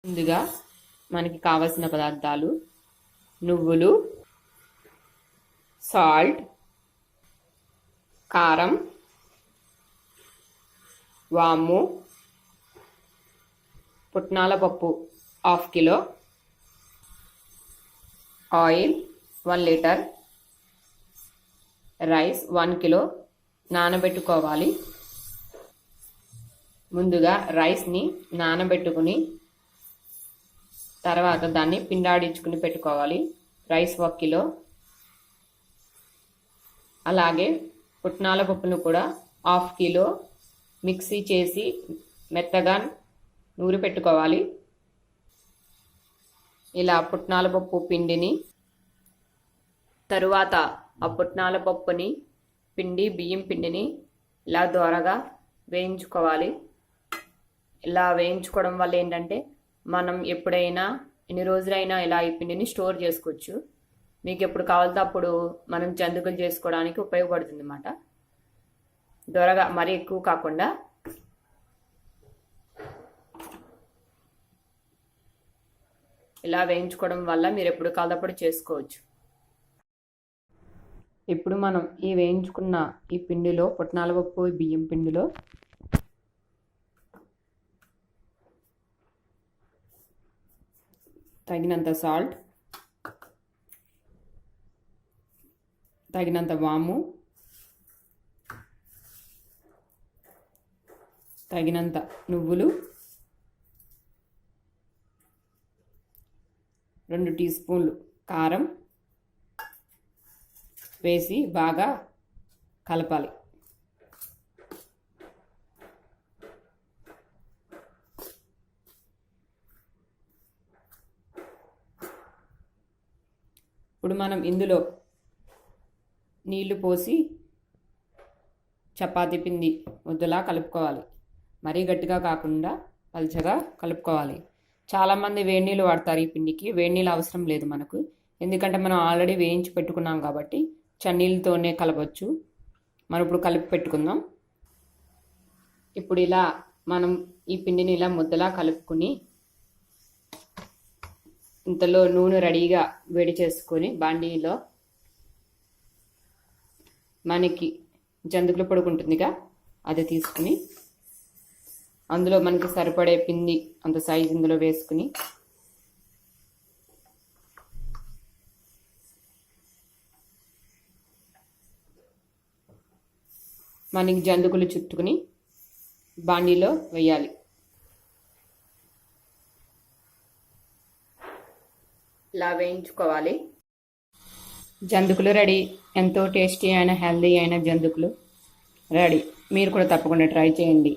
ముందుగా మనకి కావలసిన పదార్థాలు నువ్వులు, సాల్ట్, కారం, వాము, పుట్నాల పప్పు 1/2 kilo, oil 1 litre, rice 1 kilo నానబెట్టుకోవాలి. ముందుగా రైస్ని నానబెట్టుకుని తర్వాత దాన్ని పిండాడించుకుని పెట్టుకోవాలి. Rice 1 kilo. అలాగే పుట్నాల పప్పును కూడా 1/2 కిలో మిక్సీ చేసి మెత్తగా నూరి పెట్టుకోవాలి. ఇలా పుట్నాల పప్పు పిండిని తరువాత ఆ పుట్నాల పప్పుని బియ్యం పిండిని ఇలా దోరగా వేయించుకోవాలి. ఇలా వేయించుకోవడం వల్ల ఏంటంటే మనం ఎప్పుడైనా ఎన్ని రోజులైనా ఇలా ఈ పిండిని స్టోర్ చేసుకోవచ్చు. మీకు ఎప్పుడు కావాలితే అప్పుడు మనం జంతికలు చేసుకోవడానికి ఉపయోగపడుతుంది అన్నమాట. దొరగా మరీ ఎక్కువ కాకుండా ఇలా వేయించుకోవడం వల్ల మీరు ఎప్పుడు కావాలప్పుడు చేసుకోవచ్చు. ఇప్పుడు మనం ఈ వేయించుకున్న ఈ పిండిలో పుట్నాల పప్పు బియ్యం పిండిలో తగినంత సాల్ట్, తగినంత వాము, తగినంత నువ్వులు, 2 టీ స్పూన్లు కారం వేసి బాగా కలపాలి. ఇప్పుడు మనం ఇందులో నీళ్లు పోసి చపాతీ పిండి ముద్దలా కలుపుకోవాలి. మరీ గట్టిగా కాకుండా పల్చగా కలుపుకోవాలి. చాలామంది వేడి నీళ్ళు వాడతారు ఈ పిండికి. వేడి నీళ్ళు అవసరం లేదు మనకు, ఎందుకంటే మనం ఆల్రెడీ వేయించి పెట్టుకున్నాం కాబట్టి చన్నీళ్ళతోనే కలపచ్చు. మనం ఇప్పుడు కలిపి పెట్టుకుందాం. ఇప్పుడు ఇలా మనం ఈ పిండిని ఇలా ముద్దలా కలుపుకుని ఇంతలో నూనె రెడీగా వేడి చేసుకొని బాండీలో మనకి జంతికల పొడి ఉంటుందిగా అది తీసుకుని అందులో మనకి సరిపడే పిండి అంత సైజు ఇందులో వేసుకుని మనకి జంతికలు చుట్టుకుని బాండీలో వేయాలి. ఇలా వేయించుకోవాలి. జంతికలు రెడీ. ఎంతో టేస్టీ అయిన హెల్దీ అయిన జంతికలు రెడీ. మీరు కూడా తప్పకుండా ట్రై చేయండి.